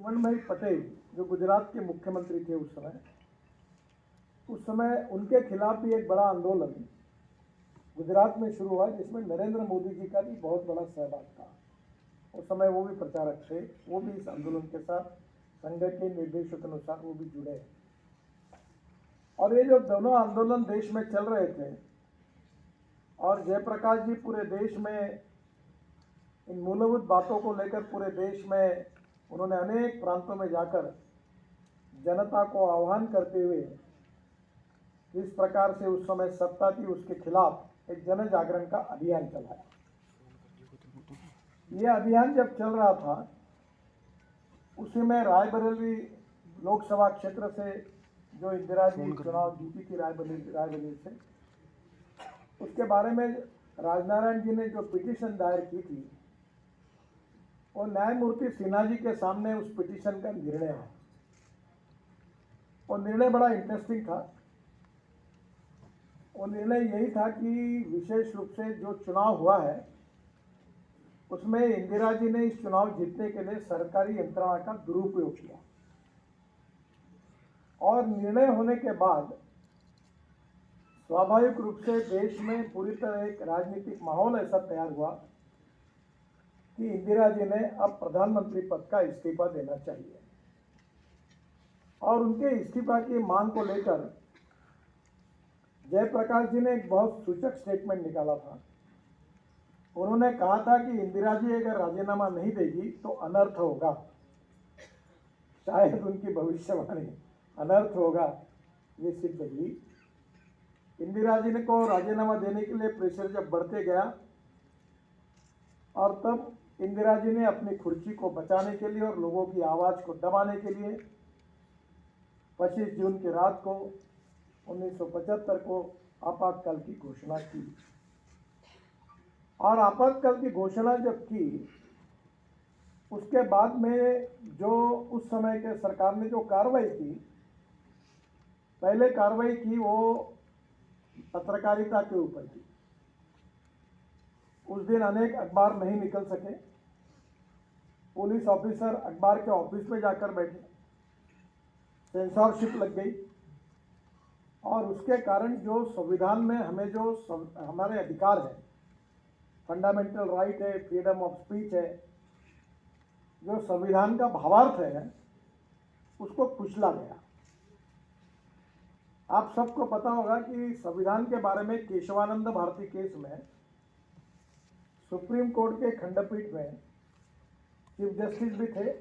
सुमन भाई पटेल जो गुजरात के मुख्यमंत्री थे उस समय उनके खिलाफ भी एक बड़ा आंदोलन गुजरात में शुरू हुआ, जिसमें नरेंद्र मोदी जी का भी बहुत बड़ा सहभाग था। उस समय वो भी प्रचारक थे, वो भी इस आंदोलन के साथ संघ के निर्देशों के अनुसार वो भी जुड़े। और ये जो दोनों आंदोलन देश में चल रहे थे और जयप्रकाश जी पूरे देश में इन मूलभूत बातों को लेकर पूरे देश में उन्होंने अनेक प्रांतों में जाकर जनता को आह्वान करते हुए जिस प्रकार से उस समय सत्ता थी उसके खिलाफ एक जन जागरण का अभियान चलाया। ये अभियान जब चल रहा था उसी में रायबरेली लोकसभा क्षेत्र से जो इंदिरा जी चुनाव जीती थी रायबरेली से, उसके बारे में राजनारायण जी ने जो पिटीशन दायर की थी वो न्यायमूर्ति सिन्हा जी के सामने उस पिटीशन का निर्णय है। वो निर्णय बड़ा इंटरेस्टिंग था। वो निर्णय यही था कि विशेष रूप से जो चुनाव हुआ है उसमें इंदिरा जी ने इस चुनाव जीतने के लिए सरकारी यंत्रणा का दुरुपयोग किया और निर्णय होने के बाद स्वाभाविक रूप से देश में पूरी तरह एक राजनीतिक माहौल ऐसा तैयार हुआ कि इंदिरा जी ने अब प्रधानमंत्री पद का इस्तीफा देना चाहिए। और उनके इस्तीफा की मांग को लेकर जयप्रकाश जी ने एक बहुत सूचक स्टेटमेंट निकाला था। उन्होंने कहा था कि इंदिरा जी अगर राजीनामा नहीं देगी तो अनर्थ होगा। शायद उनकी भविष्यवाणी अनर्थ होगा ये सिद्ध हुई। इंदिरा जी ने को राजीनामा देने के लिए प्रेशर जब बढ़ते गया और तब इंदिरा जी ने अपनी कुर्सी को बचाने के लिए और लोगों की आवाज़ को दबाने के लिए 25 जून की रात को 1975 को आपातकाल की घोषणा की। और आपातकाल की घोषणा जब की उसके बाद में जो उस समय के सरकार ने जो कार्रवाई की, पहले कार्रवाई की वो पत्रकारिता के ऊपर की। उस दिन अनेक अखबार नहीं निकल सके। पुलिस ऑफिसर अखबार के ऑफिस में जाकर बैठे, सेंसरशिप लग गई और उसके कारण जो संविधान में हमें जो हमारे अधिकार है, फंडामेंटल राइट है, फ्रीडम ऑफ स्पीच है, जो संविधान का भावार्थ है, उसको कुचला गया। आप सबको पता होगा कि संविधान के बारे में केशवानंद भारती केस में सुप्रीम कोर्ट के खंडपीठ में चीफ जस्टिस भी थे